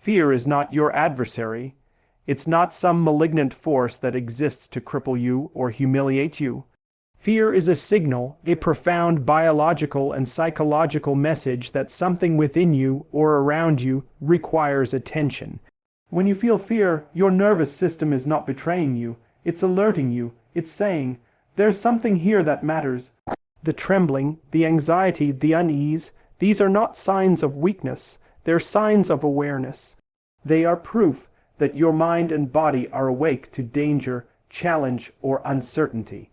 Fear is not your adversary. It's not some malignant force that exists to cripple you or humiliate you. Fear is a signal, a profound biological and psychological message that something within you or around you requires attention. When you feel fear, your nervous system is not betraying you. It's alerting you. It's saying, there's something here that matters. The trembling, the anxiety, the unease, these are not signs of weakness. They're signs of awareness. They are proof that your mind and body are awake to danger, challenge, or uncertainty.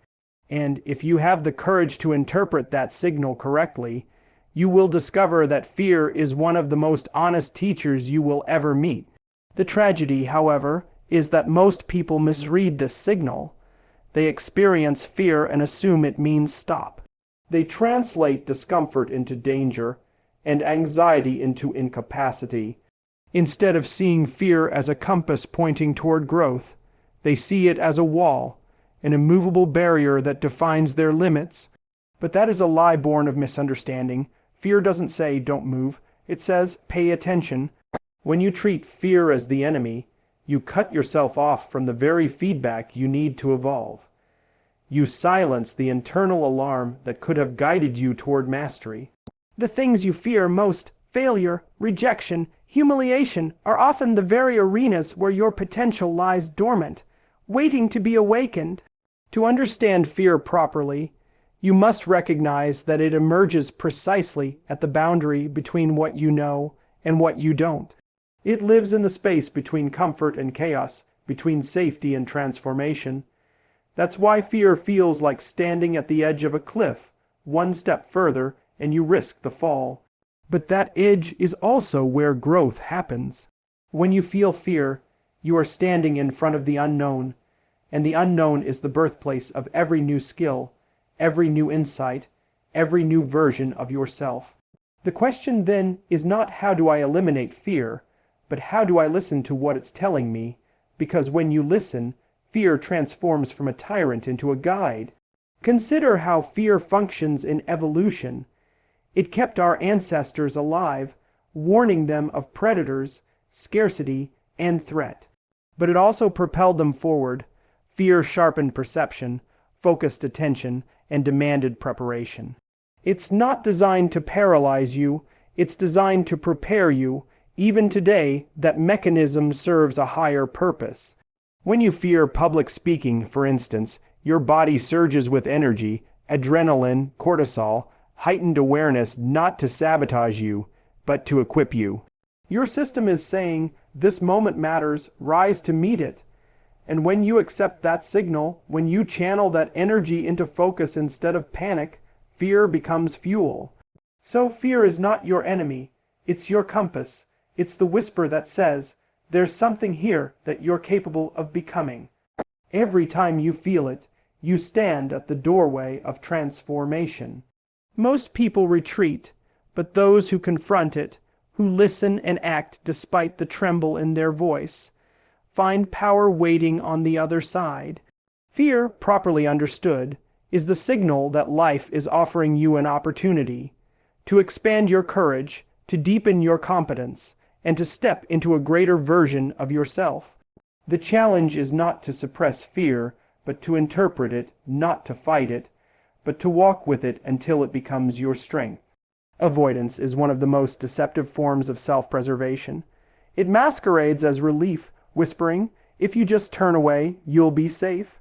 And if you have the courage to interpret that signal correctly, you will discover that fear is one of the most honest teachers you will ever meet. The tragedy, however, is that most people misread this signal. They experience fear and assume it means stop. They translate discomfort into danger and anxiety into incapacity. Instead of seeing fear as a compass pointing toward growth, they see it as a wall, an immovable barrier that defines their limits. But that is a lie born of misunderstanding. Fear doesn't say, don't move. It says, pay attention. When you treat fear as the enemy, you cut yourself off from the very feedback you need to evolve. You silence the internal alarm that could have guided you toward mastery. The things you fear most, failure, rejection, humiliation, are often the very arenas where your potential lies dormant, waiting to be awakened. To understand fear properly, you must recognize that it emerges precisely at the boundary between what you know and what you don't. It lives in the space between comfort and chaos, between safety and transformation. That's why fear feels like standing at the edge of a cliff. One step further, and you risk the fall. But that edge is also where growth happens. When you feel fear, you are standing in front of the unknown, and the unknown is the birthplace of every new skill, every new insight, every new version of yourself. The question then is not how do I eliminate fear, but how do I listen to what it's telling me? Because when you listen, fear transforms from a tyrant into a guide. Consider how fear functions in evolution. It kept our ancestors alive, warning them of predators, scarcity, and threat. But it also propelled them forward. Fear sharpened perception, focused attention, and demanded preparation. It's not designed to paralyze you, it's designed to prepare you. Even today, that mechanism serves a higher purpose. When you fear public speaking, for instance, your body surges with energy, adrenaline, cortisol, heightened awareness not to sabotage you, but to equip you. Your system is saying, this moment matters, rise to meet it. And when you accept that signal, when you channel that energy into focus instead of panic, fear becomes fuel. So fear is not your enemy, it's your compass. It's the whisper that says, there's something here that you're capable of becoming. Every time you feel it, you stand at the doorway of transformation. Most people retreat, but those who confront it, who listen and act despite the tremble in their voice, find power waiting on the other side. Fear, properly understood, is the signal that life is offering you an opportunity to expand your courage, to deepen your competence, and to step into a greater version of yourself. The challenge is not to suppress fear, but to interpret it, not to fight it, but to walk with it until it becomes your strength. Avoidance is one of the most deceptive forms of self-preservation. It masquerades as relief, whispering, if you just turn away, you'll be safe.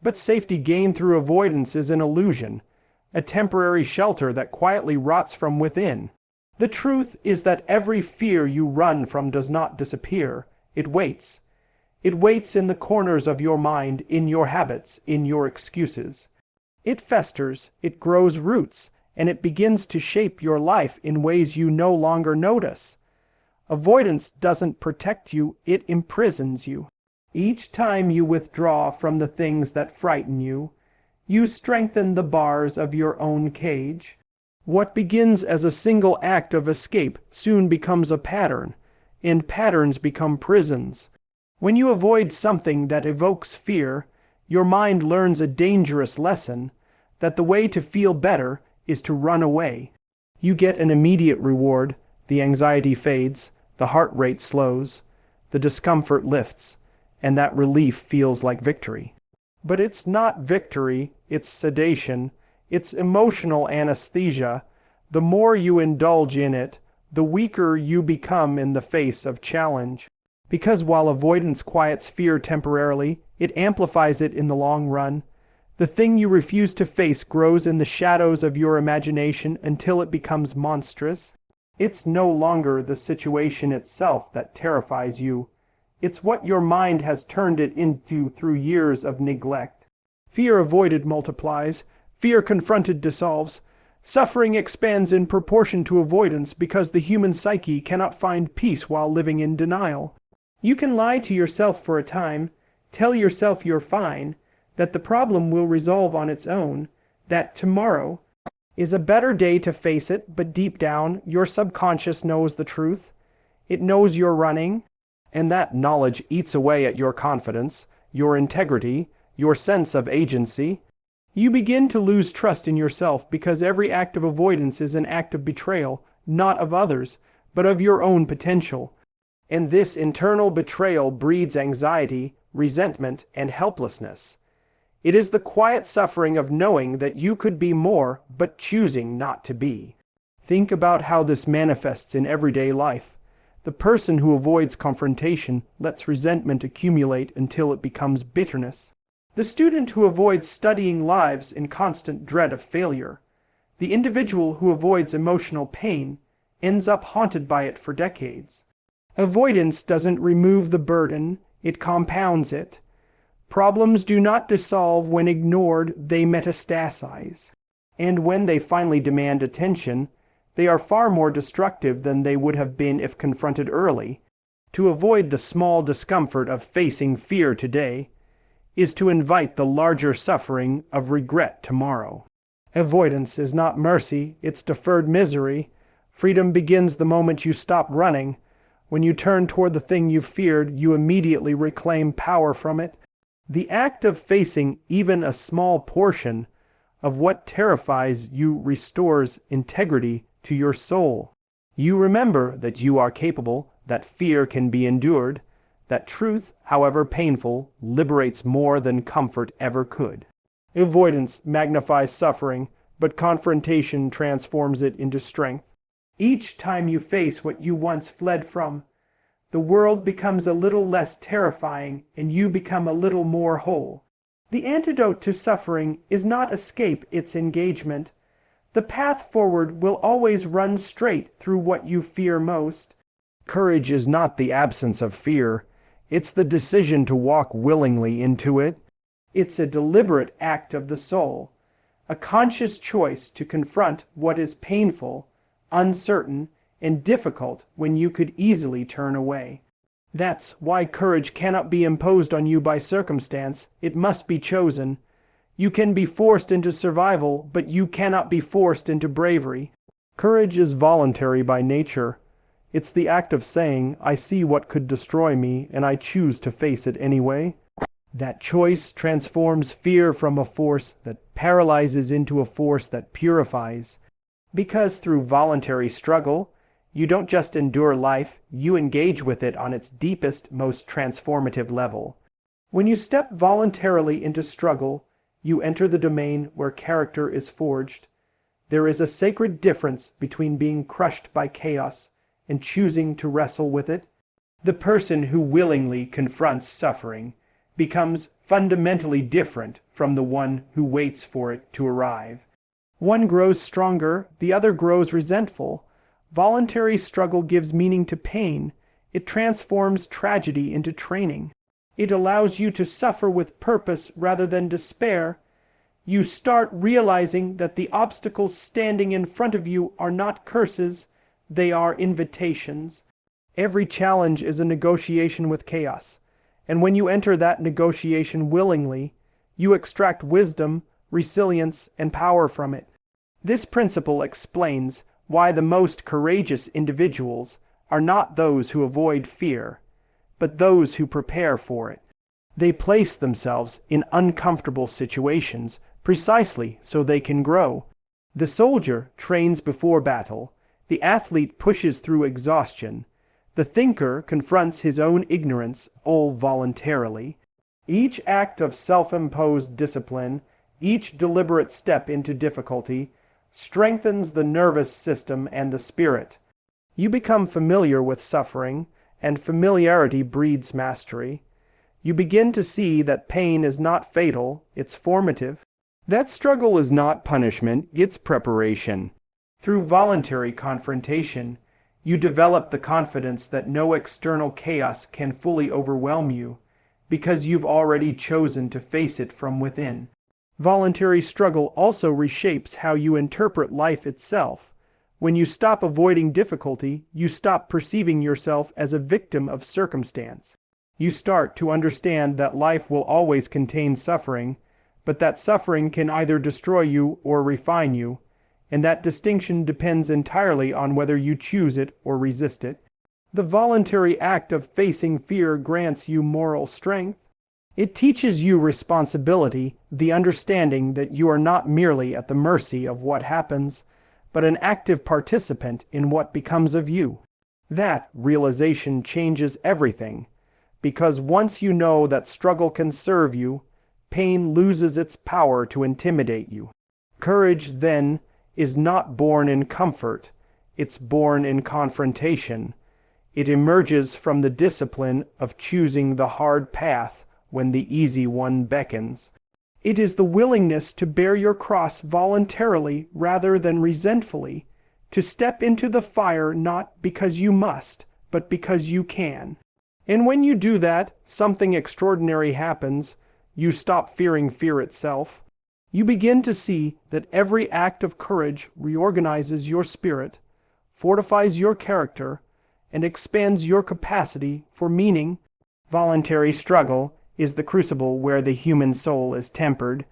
But safety gained through avoidance is an illusion, a temporary shelter that quietly rots from within. The truth is that every fear you run from does not disappear. It waits. It waits in the corners of your mind, in your habits, in your excuses. It festers, it grows roots, and it begins to shape your life in ways you no longer notice. Avoidance doesn't protect you, it imprisons you. Each time you withdraw from the things that frighten you, you strengthen the bars of your own cage. What begins as a single act of escape soon becomes a pattern, and patterns become prisons. When you avoid something that evokes fear, your mind learns a dangerous lesson, that the way to feel better is to run away. You get an immediate reward, the anxiety fades, The heart rate slows, the discomfort lifts, and that relief feels like victory. But it's not victory, it's sedation, it's emotional anesthesia. The more you indulge in it, the weaker you become in the face of challenge. Because while avoidance quiets fear temporarily, it amplifies it in the long run. The thing you refuse to face grows in the shadows of your imagination until it becomes monstrous. It's no longer the situation itself that terrifies you. It's what your mind has turned it into through years of neglect. Fear avoided multiplies. Fear confronted dissolves. Suffering expands in proportion to avoidance because the human psyche cannot find peace while living in denial. You can lie to yourself for a time, tell yourself you're fine, that the problem will resolve on its own, that tomorrow is a better day to face it, but deep down, your subconscious knows the truth. It knows you're running, and that knowledge eats away at your confidence, your integrity, your sense of agency. You begin to lose trust in yourself because every act of avoidance is an act of betrayal, not of others, but of your own potential. And this internal betrayal breeds anxiety, resentment, and helplessness. It is the quiet suffering of knowing that you could be more, but choosing not to be. Think about how this manifests in everyday life. The person who avoids confrontation lets resentment accumulate until it becomes bitterness. The student who avoids studying lives in constant dread of failure. The individual who avoids emotional pain ends up haunted by it for decades. Avoidance doesn't remove the burden, it compounds it. Problems do not dissolve when ignored, they metastasize. And when they finally demand attention, they are far more destructive than they would have been if confronted early. To avoid the small discomfort of facing fear today is to invite the larger suffering of regret tomorrow. Avoidance is not mercy, it's deferred misery. Freedom begins the moment you stop running. When you turn toward the thing you feared, you immediately reclaim power from it. The act of facing even a small portion of what terrifies you restores integrity to your soul. You remember that you are capable, that fear can be endured, that truth, however painful, liberates more than comfort ever could. Avoidance magnifies suffering, but confrontation transforms it into strength. Each time you face what you once fled from, the world becomes a little less terrifying and you become a little more whole. The antidote to suffering is not escape, it's engagement. The path forward will always run straight through what you fear most. Courage is not the absence of fear. It's the decision to walk willingly into it. It's a deliberate act of the soul, a conscious choice to confront what is painful, uncertain, and difficult when you could easily turn away. That's why courage cannot be imposed on you by circumstance. It must be chosen. You can be forced into survival, but you cannot be forced into bravery. Courage is voluntary by nature. It's the act of saying, I see what could destroy me, and I choose to face it anyway. That choice transforms fear from a force that paralyzes into a force that purifies. Because through voluntary struggle, you don't just endure life, you engage with it on its deepest, most transformative level. When you step voluntarily into struggle, you enter the domain where character is forged. There is a sacred difference between being crushed by chaos and choosing to wrestle with it. The person who willingly confronts suffering becomes fundamentally different from the one who waits for it to arrive. One grows stronger, the other grows resentful. Voluntary struggle gives meaning to pain. It transforms tragedy into training. It allows you to suffer with purpose rather than despair. You start realizing that the obstacles standing in front of you are not curses, they are invitations. Every challenge is a negotiation with chaos, and when you enter that negotiation willingly, you extract wisdom, resilience, and power from it. This principle explains why the most courageous individuals are not those who avoid fear, but those who prepare for it. They place themselves in uncomfortable situations precisely so they can grow. The soldier trains before battle. The athlete pushes through exhaustion. The thinker confronts his own ignorance all voluntarily. Each act of self-imposed discipline, each deliberate step into difficulty, strengthens the nervous system and the spirit. You become familiar with suffering, and familiarity breeds mastery. You begin to see that pain is not fatal, it's formative. That struggle is not punishment, it's preparation. Through voluntary confrontation, you develop the confidence that no external chaos can fully overwhelm you, because you've already chosen to face it from within. Voluntary struggle also reshapes how you interpret life itself. When you stop avoiding difficulty, you stop perceiving yourself as a victim of circumstance. You start to understand that life will always contain suffering, but that suffering can either destroy you or refine you, and that distinction depends entirely on whether you choose it or resist it. The voluntary act of facing fear grants you moral strength. It teaches you responsibility, the understanding that you are not merely at the mercy of what happens, but an active participant in what becomes of you. That realization changes everything, because once you know that struggle can serve you, pain loses its power to intimidate you. Courage, then, is not born in comfort, it's born in confrontation. It emerges from the discipline of choosing the hard path when the easy one beckons. It is the willingness to bear your cross voluntarily rather than resentfully, to step into the fire not because you must, but because you can. And when you do that, something extraordinary happens. You stop fearing fear itself. You begin to see that every act of courage reorganizes your spirit, fortifies your character, and expands your capacity for meaning. Voluntary struggle is the crucible where the human soul is tempered.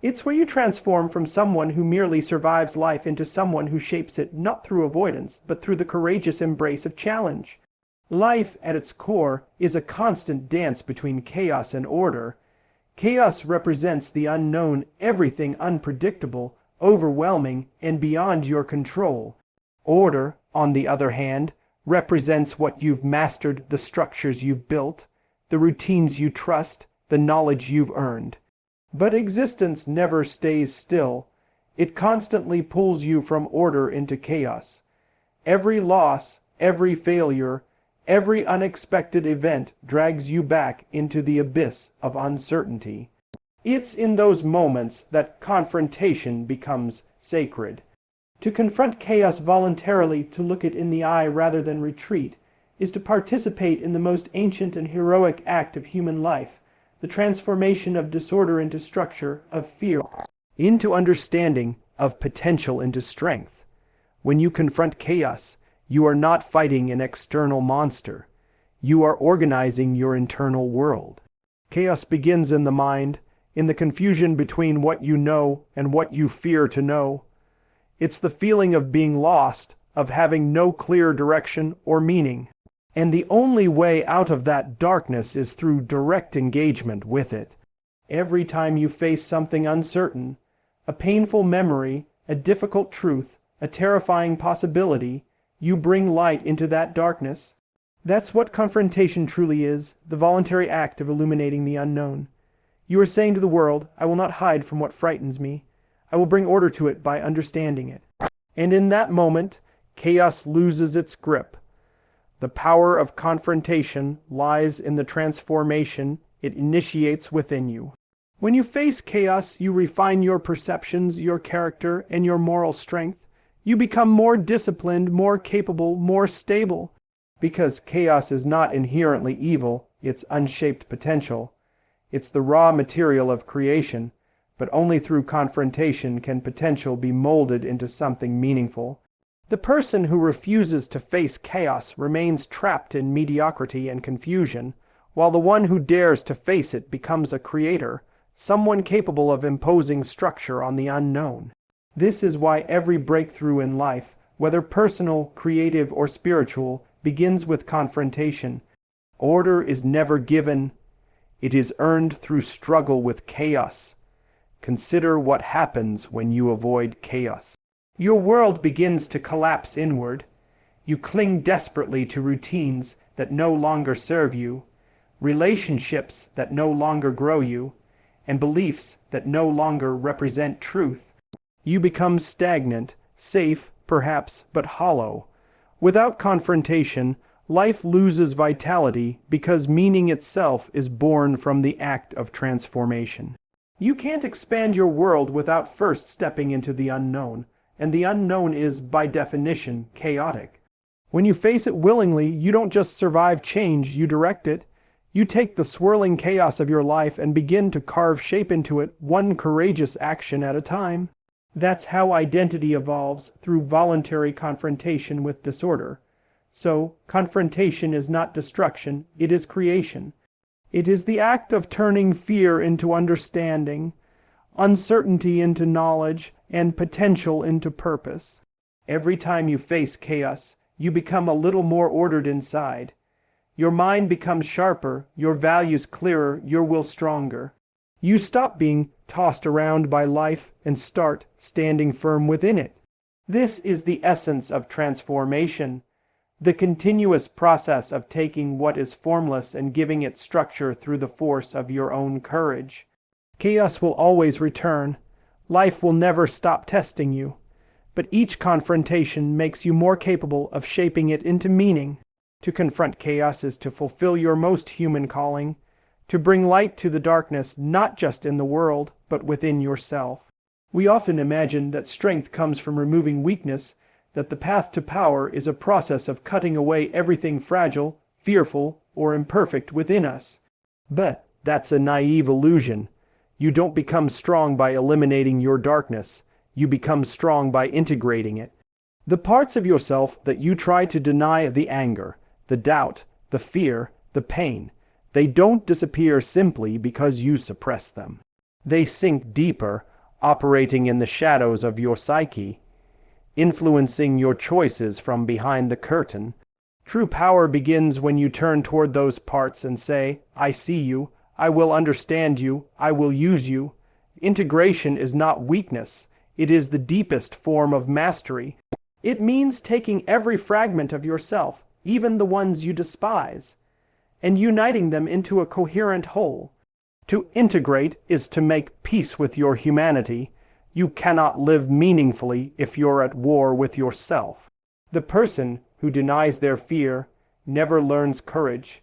It's where you transform from someone who merely survives life into someone who shapes it not through avoidance, but through the courageous embrace of challenge. Life, at its core, is a constant dance between chaos and order. Chaos represents the unknown, everything unpredictable, overwhelming, and beyond your control. Order, on the other hand, represents what you've mastered, the structures you've built, the routines you trust, the knowledge you've earned. But existence never stays still. It constantly pulls you from order into chaos. Every loss, every failure, every unexpected event drags you back into the abyss of uncertainty. It's in those moments that confrontation becomes sacred. To confront chaos voluntarily, to look it in the eye rather than retreat, is to participate in the most ancient and heroic act of human life, the transformation of disorder into structure, of fear into understanding, of potential into strength. When you confront chaos, you are not fighting an external monster. You are organizing your internal world. Chaos begins in the mind, in the confusion between what you know and what you fear to know. It's the feeling of being lost, of having no clear direction or meaning. And the only way out of that darkness is through direct engagement with it. Every time you face something uncertain, a painful memory, a difficult truth, a terrifying possibility, you bring light into that darkness. That's what confrontation truly is, the voluntary act of illuminating the unknown. You are saying to the world, I will not hide from what frightens me. I will bring order to it by understanding it. And in that moment, chaos loses its grip. The power of confrontation lies in the transformation it initiates within you. When you face chaos, you refine your perceptions, your character, and your moral strength. You become more disciplined, more capable, more stable. Because chaos is not inherently evil, it's unshaped potential. It's the raw material of creation, but only through confrontation can potential be molded into something meaningful. The person who refuses to face chaos remains trapped in mediocrity and confusion, while the one who dares to face it becomes a creator, someone capable of imposing structure on the unknown. This is why every breakthrough in life, whether personal, creative, or spiritual, begins with confrontation. Order is never given. It is earned through struggle with chaos. Consider what happens when you avoid chaos. Your world begins to collapse inward. You cling desperately to routines that no longer serve you, relationships that no longer grow you, and beliefs that no longer represent truth. You become stagnant, safe, perhaps, but hollow. Without confrontation, life loses vitality because meaning itself is born from the act of transformation. You can't expand your world without first stepping into the unknown, and the unknown is, by definition, chaotic. When you face it willingly, you don't just survive change, you direct it. You take the swirling chaos of your life and begin to carve shape into it, one courageous action at a time. That's how identity evolves, through voluntary confrontation with disorder. So, confrontation is not destruction, it is creation. It is the act of turning fear into understanding, uncertainty into knowledge, and potential into purpose. Every time you face chaos, you become a little more ordered inside. Your mind becomes sharper, your values clearer, your will stronger. You stop being tossed around by life and start standing firm within it. This is the essence of transformation, the continuous process of taking what is formless and giving it structure through the force of your own courage. Chaos will always return. Life will never stop testing you. But each confrontation makes you more capable of shaping it into meaning. To confront chaos is to fulfill your most human calling, to bring light to the darkness not just in the world, but within yourself. We often imagine that strength comes from removing weakness, that the path to power is a process of cutting away everything fragile, fearful, or imperfect within us. But that's a naive illusion. You don't become strong by eliminating your darkness. You become strong by integrating it. The parts of yourself that you try to deny, the anger, the doubt, the fear, the pain, they don't disappear simply because you suppress them. They sink deeper, operating in the shadows of your psyche, influencing your choices from behind the curtain. True power begins when you turn toward those parts and say, I see you, I will understand you, I will use you. Integration is not weakness. It is the deepest form of mastery. It means taking every fragment of yourself, even the ones you despise, and uniting them into a coherent whole. To integrate is to make peace with your humanity. You cannot live meaningfully if you're at war with yourself. The person who denies their fear never learns courage.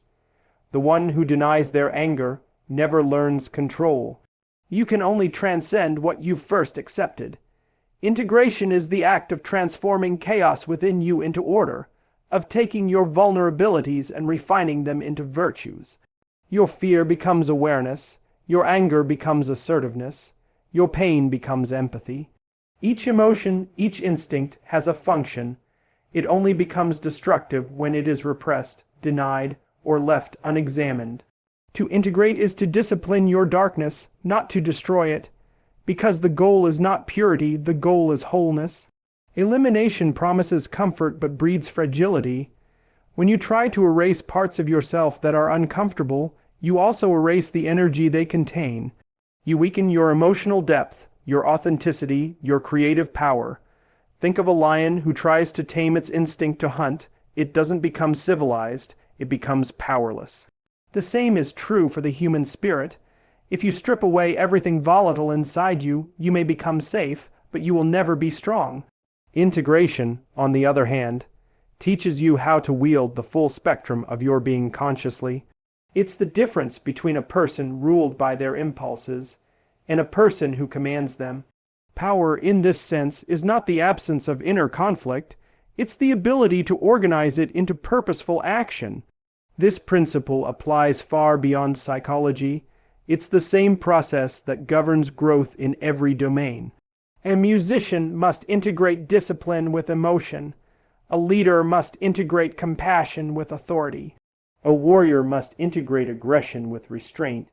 The one who denies their anger never learns control. You can only transcend what you've first accepted. Integration is the act of transforming chaos within you into order, of taking your vulnerabilities and refining them into virtues. Your fear becomes awareness, your anger becomes assertiveness, your pain becomes empathy. Each emotion, each instinct has a function. It only becomes destructive when it is repressed, denied, or left unexamined. To integrate is to discipline your darkness, not to destroy it. Because the goal is not purity, the goal is wholeness. Elimination promises comfort but breeds fragility. When you try to erase parts of yourself that are uncomfortable, you also erase the energy they contain. You weaken your emotional depth, your authenticity, your creative power. Think of a lion who tries to tame its instinct to hunt. It doesn't become civilized, it becomes powerless. The same is true for the human spirit. If you strip away everything volatile inside you, you may become safe, but you will never be strong. Integration, on the other hand, teaches you how to wield the full spectrum of your being consciously. It's the difference between a person ruled by their impulses and a person who commands them. Power, in this sense, is not the absence of inner conflict. It's the ability to organize it into purposeful action. This principle applies far beyond psychology. It's the same process that governs growth in every domain. A musician must integrate discipline with emotion. A leader must integrate compassion with authority. A warrior must integrate aggression with restraint.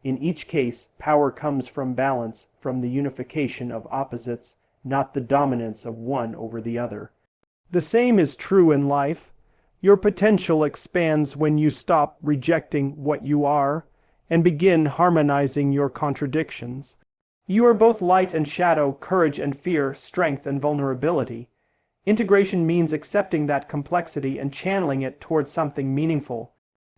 In each case, power comes from balance, from the unification of opposites, not the dominance of one over the other. The same is true in life. Your potential expands when you stop rejecting what you are and begin harmonizing your contradictions. You are both light and shadow, courage and fear, strength and vulnerability. Integration means accepting that complexity and channeling it towards something meaningful.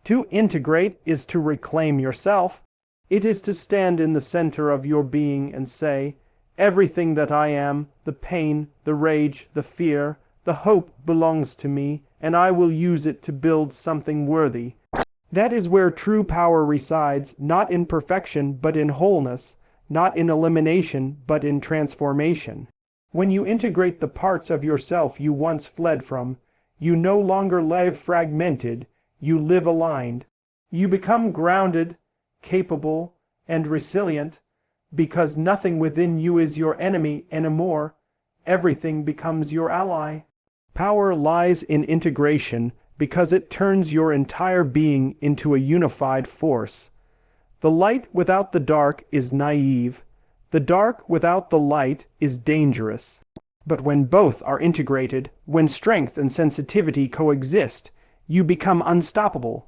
To integrate is to reclaim yourself. It is to stand in the center of your being and say, everything that I am, the pain, the rage, the fear, the hope belongs to me, and I will use it to build something worthy. That is where true power resides, not in perfection, but in wholeness, not in elimination, but in transformation. When you integrate the parts of yourself you once fled from, you no longer live fragmented, you live aligned. You become grounded, capable, and resilient, because nothing within you is your enemy anymore. Everything becomes your ally. Power lies in integration because it turns your entire being into a unified force. The light without the dark is naive. The dark without the light is dangerous. But when both are integrated, when strength and sensitivity coexist, you become unstoppable.